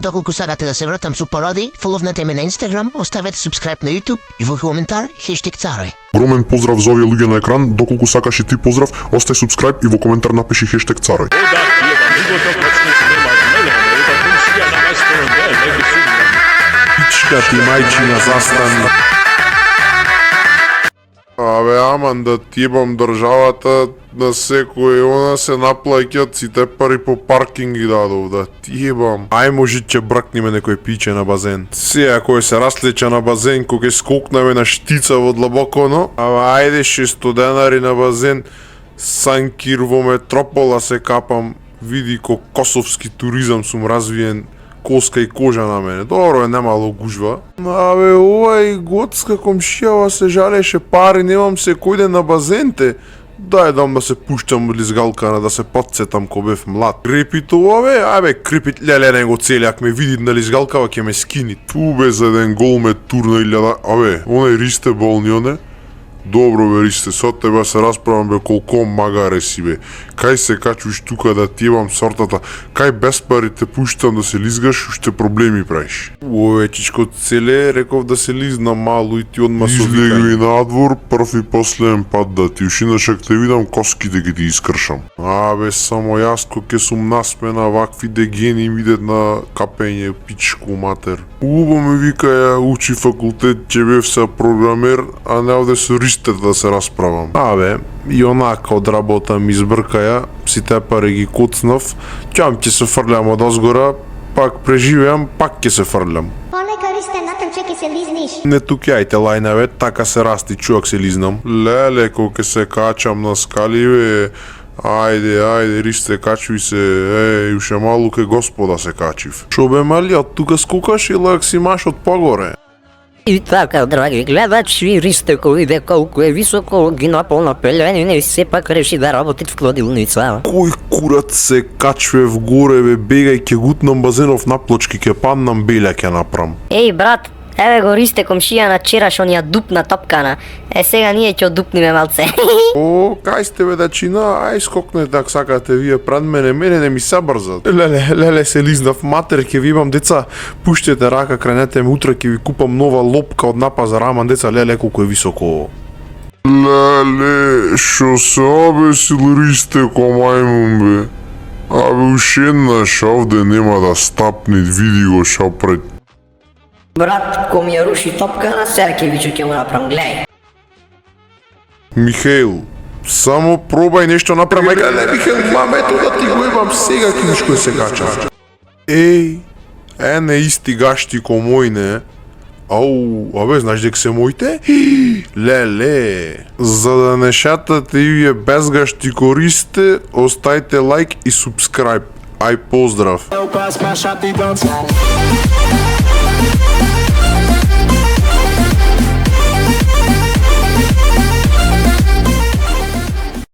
доколку сагате да се вратам со породи, фоловнете ме на Инстаграм, оставете субскрайб на YouTube и во коментар хештег царој. Огромен поздрав за овие луѓе на екран, доколку сакаш и ти поздрав, остај субскрайб и во коментар напиши хештег царој. Пичка ти мајчина застани. Абе, аман да тибам државата на секој, она се наплаќат сите пари по паркинг ги дадов, да тибам. Ај може ќе бракниме некој пиче на базен. Сеја кој се раслеча на базен, кој ќе скокнеме на штица во длабоконо, ама ајде 600 денари на базен, Санкир во метропола се капам, види ко косовски туризам сум развиен, коска и кожа на мене. Добро е, немало гужва. Абе, овај готска комшијава се жалеше пари, немам се кој ден на базенте. Дај дам да се пуштам лизгалкана, да се подсетам ко бев млад. Крепито ове, абе, крепит леле не го цели, ако ме види на лизгалкава ќе ме скини. Ту бе за еден гол ме турна 1000, абе, онај Ристе болни оне. Добро бе Ристе, со тебе се расправам бе колко магаре си бе. Кај се качуш тука да ти имам сортата, кај без пари те пуштам да се лизгаш, уште проблеми правиш. Ове чичко целе, реков да се лизна мало и ти одма со Излегли надвор, прв и последен пат да ти ушинаш ако те видам коските ги ти искршам. Абе, само јас ко ке сум наспена вакви дегени видет на капење пичку матер. Убаво ми вика ја учи факултет, че бев са програмер, а не овде со Ристе да се расправам. Абе, и онака од работа ми избркаја, сите пари ги куцнав, ќам ќе се фрлям од озгора, пак преживеам, пак ќе се фрлям. Понека Ристе натам чеки се лизниш. Не тукјајте лајнаве, така се расти, чуак се лизнам. Леле, ко ке се качам на скали бе, ајде, Ристе, качуј се, уште малу ке господа се качив. Шо бе мали, од тука скукаш или ако си маш од погоре? И така, драги гледачи, Ристеко иде колку е високо, ги наполна пеленина и сепак реши да работи в кладилница. Кој курат се качве в горе, бе, бегај, ке гутнам базенов наплочки, ке паднам, белја ке направам. Еј, брат, еве го Ристе комшија на чераш онија дупна топкана. Е, сега ние ќе одупниме малце. О, кај сте бе дачина, ај скокнете ако сакате вие пред мене не ми се брзат. Леле се лизнав матер, ќе ви имам деца, пуштете рака, кренете ме, утре ќе ви купам нова лопка од напазар, аман деца, леле колку е високо. Леле, шо се обесил Ристе ко мајмун бе? Абе, уште еднаш овде нема да стапни, види го шо пред. Брат, ко ми ја руши топкана, сега ќе вичу ќе му направам, гледај. Михаил, само пробај нешто направи. Леле, Михаил, мамето да ти го имам сега кишко се кача. Еј, не исти гашти ко мојне. Ау, абе, знаеш дека се моите? Леле, за да не шатате и вие без гашти користите, оставите лайк и субскрайб. Ај поздрав. Eu passo pra chata e dança.